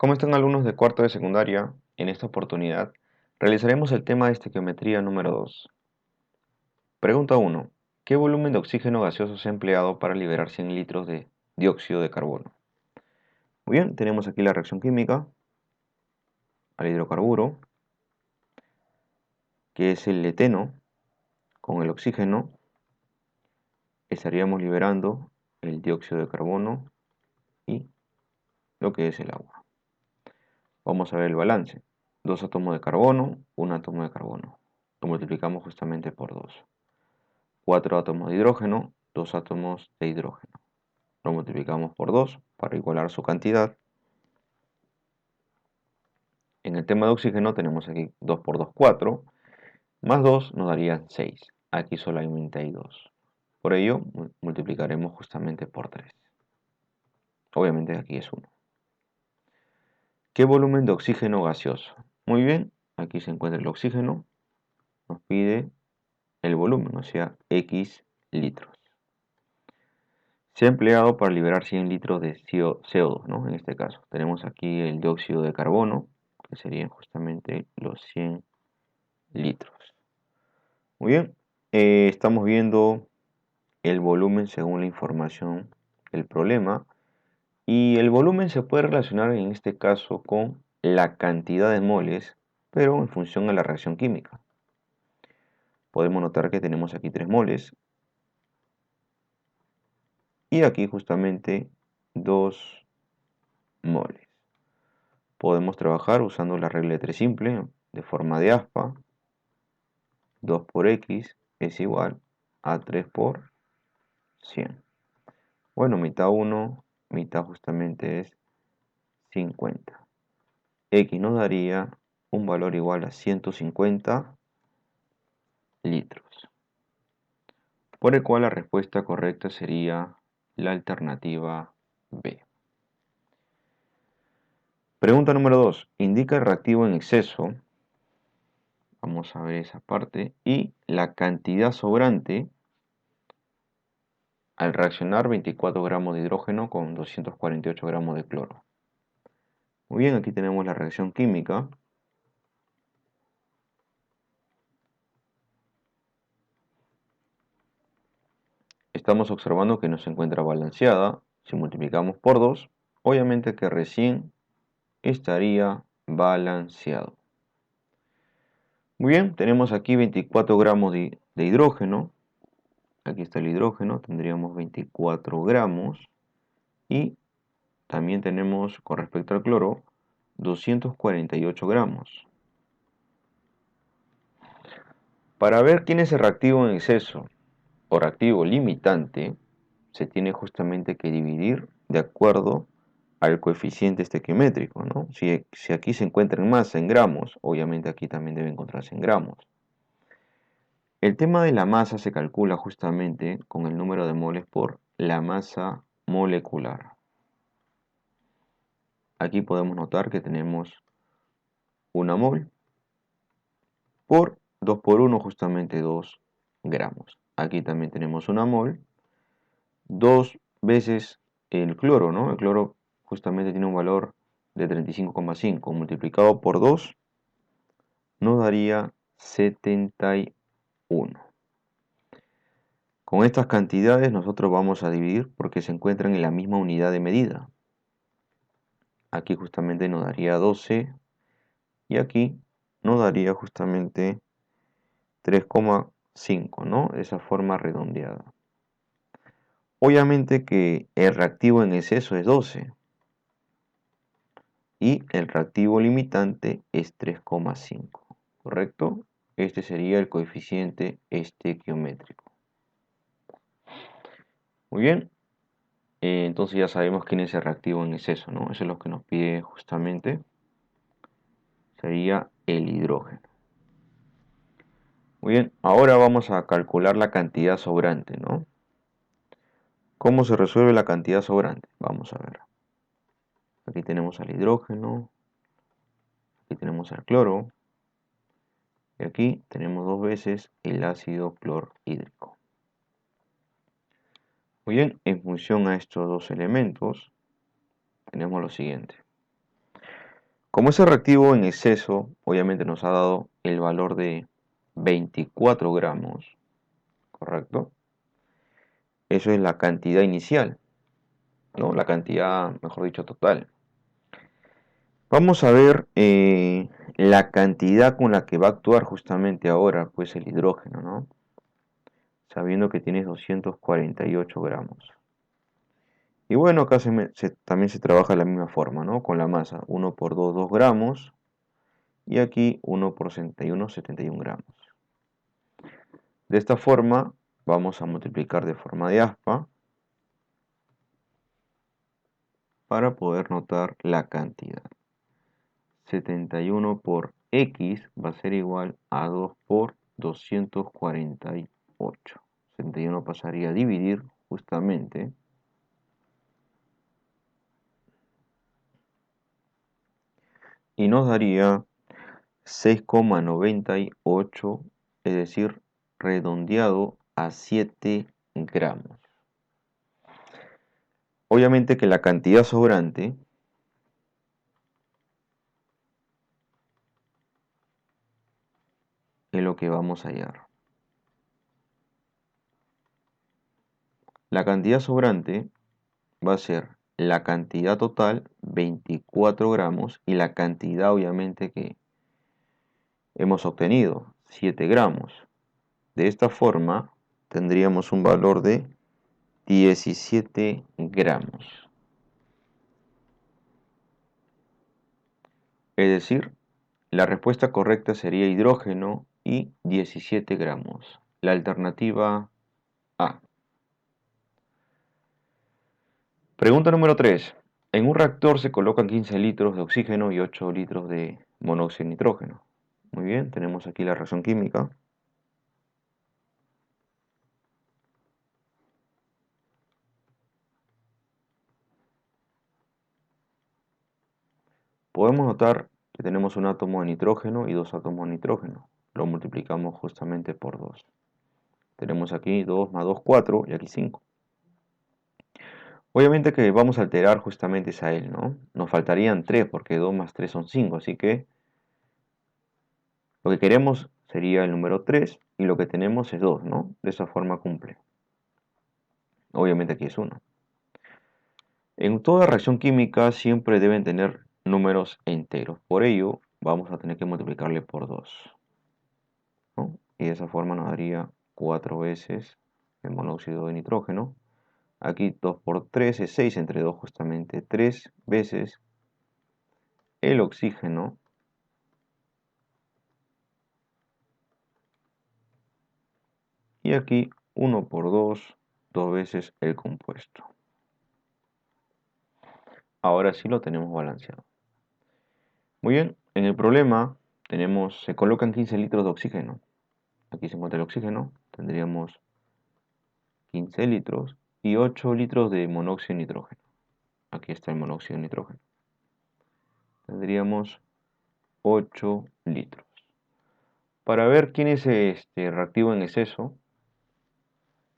¿Cómo están alumnos de cuarto de secundaria? En esta oportunidad realizaremos el tema de estequiometría número 2. Pregunta 1. ¿Qué volumen de oxígeno gaseoso se ha empleado para liberar 100 litros de dióxido de carbono? Muy bien, tenemos aquí la reacción química al hidrocarburo, que es el eteno, con el oxígeno. Estaríamos liberando el dióxido de carbono y lo que es el agua. Vamos a ver el balance. 2 átomos de carbono, 1 átomo de carbono. Lo multiplicamos justamente por 2. 4 átomos de hidrógeno, 2 átomos de hidrógeno. Lo multiplicamos por 2 para igualar su cantidad. En el tema de oxígeno tenemos aquí 2 por 2, 4, más 2 nos darían 6. Aquí solamente hay 2. Por ello, multiplicaremos justamente por 3. Obviamente aquí es 1. ¿Qué volumen de oxígeno gaseoso? Muy bien, aquí se encuentra el oxígeno. Nos pide el volumen, o sea, X litros. Se ha empleado para liberar 100 litros de CO2, ¿no? En este caso, tenemos aquí el dióxido de carbono, que serían justamente los 100 litros. Muy bien, estamos viendo el volumen según la información del problema. Y el volumen se puede relacionar en este caso con la cantidad de moles, pero en función a la reacción química. Podemos notar que tenemos aquí 3 moles y aquí justamente 2 moles. Podemos trabajar usando la regla de 3 simple de forma de aspa. 2 por X es igual a 3 por 100. Bueno, mitad 1, mitad justamente es 50. X nos daría un valor igual a 150 litros. Por el cual la respuesta correcta sería la alternativa B. Pregunta número 2. Indica el reactivo en exceso. Vamos a ver esa parte. Y la cantidad sobrante al reaccionar 24 gramos de hidrógeno con 248 gramos de cloro. Muy bien, aquí tenemos la reacción química. Estamos observando que no se encuentra balanceada. Si multiplicamos por 2, obviamente que recién estaría balanceado. Muy bien, tenemos aquí 24 gramos de hidrógeno. Aquí está el hidrógeno, tendríamos 24 gramos. Y también tenemos, con respecto al cloro, 248 gramos. Para ver quién es el reactivo en exceso o reactivo limitante, se tiene justamente que dividir de acuerdo al coeficiente estequiométrico, ¿no? Si aquí se encuentra en masa, en gramos, obviamente aquí también debe encontrarse en gramos. El tema de la masa se calcula justamente con el número de moles por la masa molecular. Aquí podemos notar que tenemos 1 mol por 2 por 1, justamente 2 gramos. Aquí también tenemos 1 mol, 2 veces el cloro, ¿no? El cloro justamente tiene un valor de 35,5. Multiplicado por 2 nos daría 71. Con estas cantidades nosotros vamos a dividir porque se encuentran en la misma unidad de medida. Aquí justamente nos daría 12 y aquí nos daría justamente 3,5, ¿no? De esa forma redondeada. Obviamente que el reactivo en exceso es 12 y el reactivo limitante es 3,5, ¿correcto? Este sería el coeficiente estequiométrico. Muy bien, entonces ya sabemos quién es el reactivo en exceso, ¿no? Eso es lo que nos pide justamente. Sería el hidrógeno. Muy bien, ahora vamos a calcular la cantidad sobrante, ¿no? ¿Cómo se resuelve la cantidad sobrante? Vamos a ver. Aquí tenemos al hidrógeno, aquí tenemos al cloro, y aquí tenemos 2 veces el ácido clorhídrico. Muy bien, en función a estos dos elementos, tenemos lo siguiente. Como ese reactivo en exceso, obviamente nos ha dado el valor de 24 gramos, ¿correcto? Eso es la cantidad inicial, ¿no? La cantidad, mejor dicho, total. Vamos a ver la cantidad con la que va a actuar justamente ahora, pues el hidrógeno, ¿no? Sabiendo que tienes 248 gramos. Y bueno, acá también se trabaja de la misma forma, ¿no? Con la masa, 1 por 2, 2 gramos, y aquí 1 por 61, 71 gramos. De esta forma, vamos a multiplicar de forma de aspa para poder notar la cantidad. 71 por X va a ser igual a 2 por 248. 71 pasaría a dividir justamente. Y nos daría 6,98, es decir, redondeado a 7 gramos. Obviamente que la cantidad sobrante es lo que vamos a hallar. La cantidad sobrante va a ser la cantidad total, 24 gramos, y la cantidad obviamente que hemos obtenido, 7 gramos. De esta forma tendríamos un valor de 17 gramos. Es decir, la respuesta correcta sería hidrógeno y 17 gramos. La alternativa A. Pregunta número 3. En un reactor se colocan 15 litros de oxígeno y 8 litros de monóxido de nitrógeno. Muy bien, tenemos aquí la reacción química. Podemos notar que tenemos un átomo de nitrógeno y dos átomos de nitrógeno. Lo multiplicamos justamente por 2. Tenemos aquí 2 más 2, 4 y aquí 5. Obviamente que vamos a alterar justamente esa L, ¿no? Nos faltarían 3 porque 2 más 3 son 5, así que lo que queremos sería el número 3 y lo que tenemos es 2, ¿no? De esa forma cumple. Obviamente aquí es 1. En toda reacción química siempre deben tener números enteros. Por ello, vamos a tener que multiplicarle por 2, ¿no? Y de esa forma nos daría 4 veces el monóxido de nitrógeno. Aquí 2 por 3 es 6, entre 2 justamente 3 veces el oxígeno. Y aquí 1 por 2, 2 veces el compuesto. Ahora sí lo tenemos balanceado. Muy bien, en el problema se colocan 15 litros de oxígeno. Aquí se encuentra el oxígeno, tendríamos 15 litros y 8 litros de monóxido de nitrógeno. Aquí está el monóxido de nitrógeno. Tendríamos 8 litros. Para ver quién es este reactivo en exceso,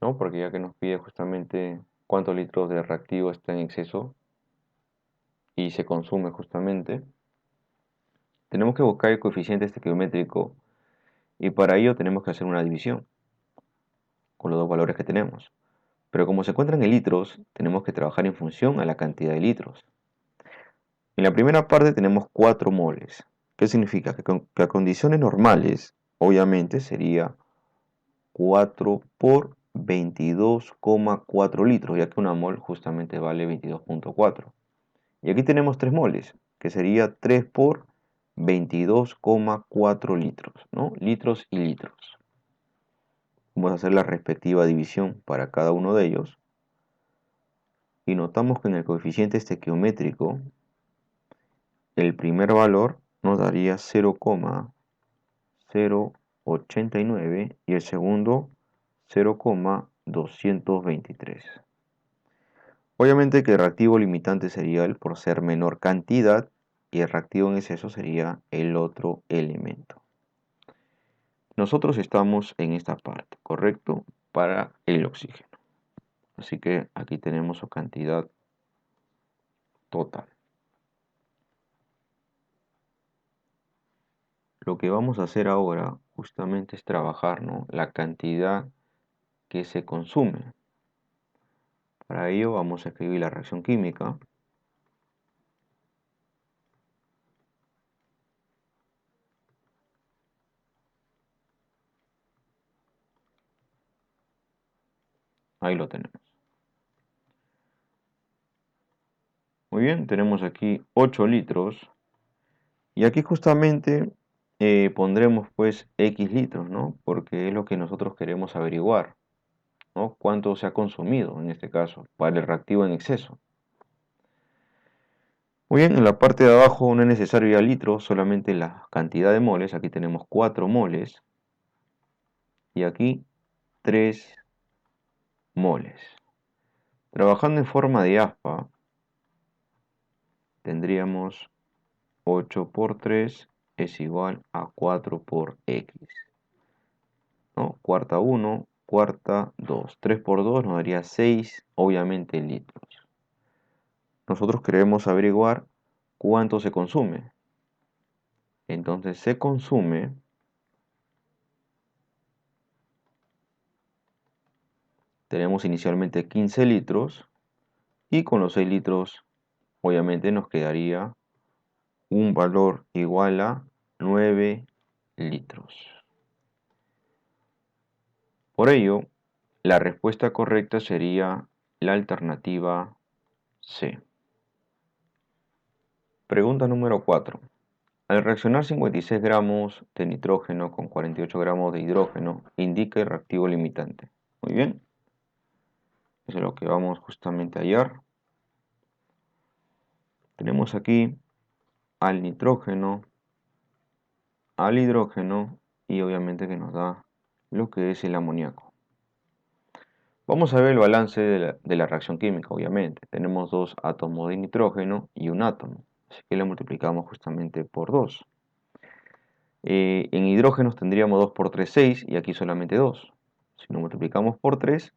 ¿no? Porque ya que nos pide justamente cuántos litros de reactivo está en exceso y se consume justamente, tenemos que buscar el coeficiente estequiométrico y para ello tenemos que hacer una división con los dos valores que tenemos. Pero como se encuentran en litros, tenemos que trabajar en función a la cantidad de litros. En la primera parte tenemos 4 moles. ¿Qué significa? Que a condiciones normales, obviamente sería 4 por 22,4 litros, ya que una mol justamente vale 22,4. Y aquí tenemos 3 moles, que sería 3 por 22,4 litros, ¿no? Litros y litros. Vamos a hacer la respectiva división para cada uno de ellos. Y notamos que en el coeficiente estequiométrico, el primer valor nos daría 0,089 y el segundo 0,223. Obviamente que el reactivo limitante sería el por ser menor cantidad y el reactivo en exceso sería el otro elemento. Nosotros estamos en esta parte, ¿correcto? Para el oxígeno. Así que aquí tenemos su cantidad total. lo que vamos a hacer ahora justamente es trabajar, ¿no?, la cantidad que se consume. Para ello vamos a escribir la reacción química. Ahí lo tenemos. Muy bien, tenemos aquí 8 litros. Y aquí justamente pondremos pues X litros, ¿no? Porque es lo que nosotros queremos averiguar, ¿no? Cuánto se ha consumido en este caso para el reactivo en exceso. Muy bien, en la parte de abajo no es necesario ya litros, solamente la cantidad de moles. Aquí tenemos 4 moles y aquí 3 moles. Trabajando en forma de aspa, tendríamos 8 por 3 es igual a 4 por X, ¿no? Cuarta 1, cuarta 2. 3 por 2 nos daría 6, obviamente, litros. Nosotros queremos averiguar cuánto se consume. Entonces se consume, tenemos inicialmente 15 litros y con los 6 litros obviamente nos quedaría un valor igual a 9 litros. Por ello, la respuesta correcta sería la alternativa C. Pregunta número 4. Al reaccionar 56 gramos de nitrógeno con 48 gramos de hidrógeno, indica el reactivo limitante. Muy bien. Eso es lo que vamos justamente a hallar. Tenemos aquí al nitrógeno, al hidrógeno y obviamente que nos da lo que es el amoníaco. Vamos a ver el balance de la reacción química, obviamente. Tenemos 2 átomos de nitrógeno y un átomo. Así que lo multiplicamos justamente por 2. En hidrógenos tendríamos 2 por 3, 6 y aquí solamente 2. Si lo multiplicamos por 3,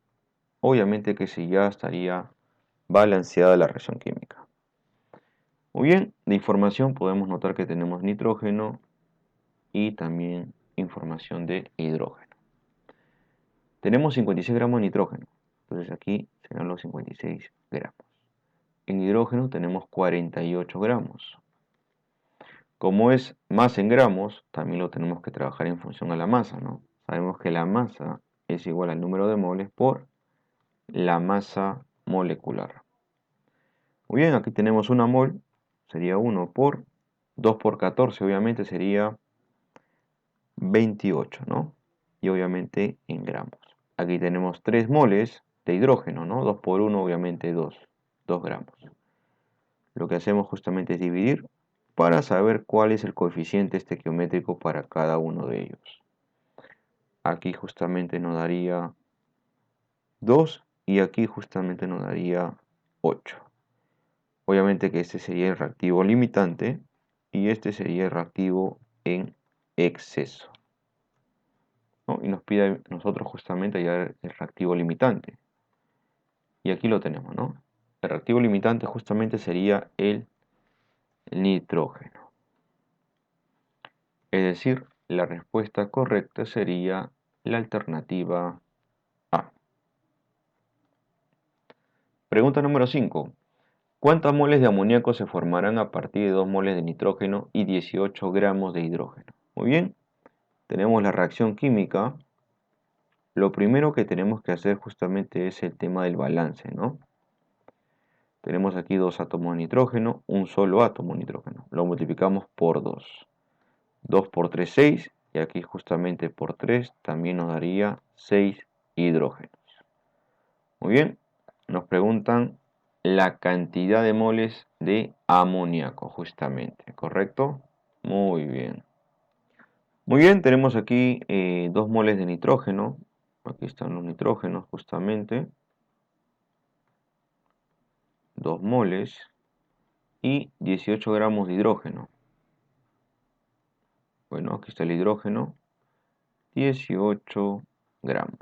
obviamente que sí ya estaría balanceada la reacción química. Muy bien, de información podemos notar que tenemos nitrógeno y también información de hidrógeno. Tenemos 56 gramos de nitrógeno, entonces aquí serán los 56 gramos. En hidrógeno tenemos 48 gramos. Como es masa en gramos, también lo tenemos que trabajar en función a la masa, ¿no? Sabemos que la masa es igual al número de moles por la masa molecular. Muy bien, aquí tenemos una mol, sería 1 por 2 por 14, obviamente sería 28, ¿no? Y obviamente en gramos. Aquí tenemos 3 moles de hidrógeno, ¿no? 2 por 1, obviamente 2 gramos. Lo que hacemos justamente es dividir para saber cuál es el coeficiente estequiométrico para cada uno de ellos. Aquí justamente nos daría 2 y aquí justamente nos daría 8. Obviamente que este sería el reactivo limitante y este sería el reactivo en exceso, ¿no? Y nos pide a nosotros justamente hallar el reactivo limitante. Y aquí lo tenemos, ¿no? El reactivo limitante justamente sería el nitrógeno. Es decir, la respuesta correcta sería la alternativa A. Pregunta número 5. ¿Cuántas moles de amoníaco se formarán a partir de 2 moles de nitrógeno y 18 gramos de hidrógeno? Muy bien, tenemos la reacción química. Lo primero que tenemos que hacer justamente es el tema del balance, ¿no? Tenemos aquí 2 átomos de nitrógeno, un solo átomo de nitrógeno. Lo multiplicamos por 2. 2 por 3, 6. Y aquí justamente por 3 también nos daría 6 hidrógenos. Muy bien, nos preguntan la cantidad de moles de amoníaco, justamente, ¿correcto? Muy bien. Muy bien, tenemos aquí 2 moles de nitrógeno. Aquí están los nitrógenos, justamente. 2 moles y 18 gramos de hidrógeno. Bueno, aquí está el hidrógeno, 18 gramos.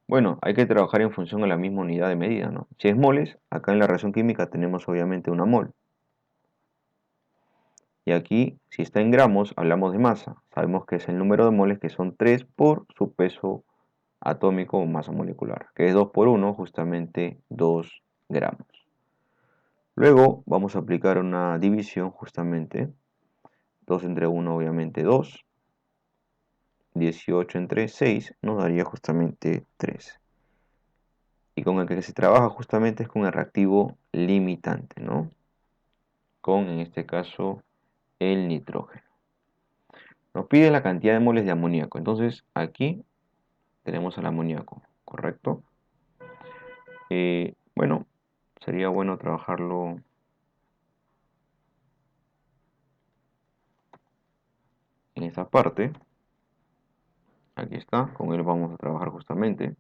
Bueno, hay que trabajar en función a la misma unidad de medida, ¿no? Si es moles, acá en la reacción química tenemos obviamente una mol. Y aquí, si está en gramos, hablamos de masa. Sabemos que es el número de moles, que son 3 por su peso atómico o masa molecular, que es 2 por 1, justamente 2 gramos. Luego vamos a aplicar una división, justamente 2 entre 1, obviamente 2. 18 entre 6 nos daría justamente 3. Y con el que se trabaja justamente es con el reactivo limitante, ¿no? Con, en este caso, el nitrógeno. Nos pide la cantidad de moles de amoníaco. Entonces, aquí tenemos al amoníaco, ¿correcto? Bueno, sería bueno trabajarlo en esta parte. Aquí está, con él vamos a trabajar justamente.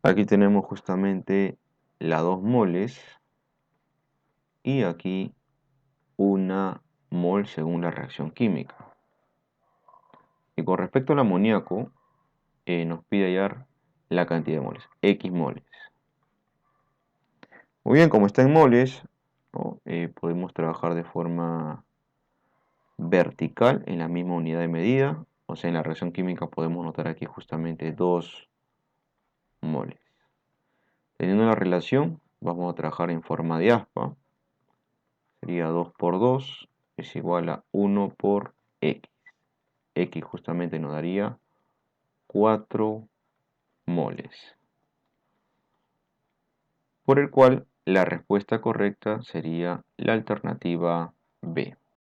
Aquí tenemos justamente las 2 moles y aquí una mol según la reacción química. Y con respecto al amoníaco, nos pide hallar la cantidad de moles, X moles. Muy bien, como está en moles, ¿no? Podemos trabajar de forma vertical en la misma unidad de medida. O sea, en la reacción química podemos notar aquí justamente 2 moles. Teniendo la relación, vamos a trabajar en forma de aspa. Sería 2 por 2 es igual a 1 por X. X justamente nos daría 4 moles. Por el cual la respuesta correcta sería la alternativa B.